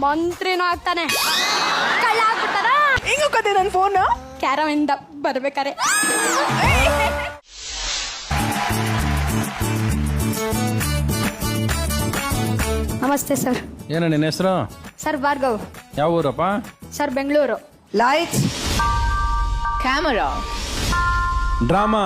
ಮಂತ್ರಿನೂ ಆಗ್ತಾನೆ. ಕಳ್ಳ ಆಗ್ಬಿಟ್ಟಾರ. ಹೆಂಗ ಕತೆ ನನ್ನ ಫೋನ್ ಕ್ಯಾರವಿಂದ ಬರ್ಬೇಕಾರೆ. ನಮಸ್ತೆ ಸರ್. ಏನು ನಿನ್ನ ಹೆಸರು? ಸರ್ ಭಾರ್ಗವ್. ಯಾವ ಊರಪ್ಪ? Sir Bengaluru. Lights camera drama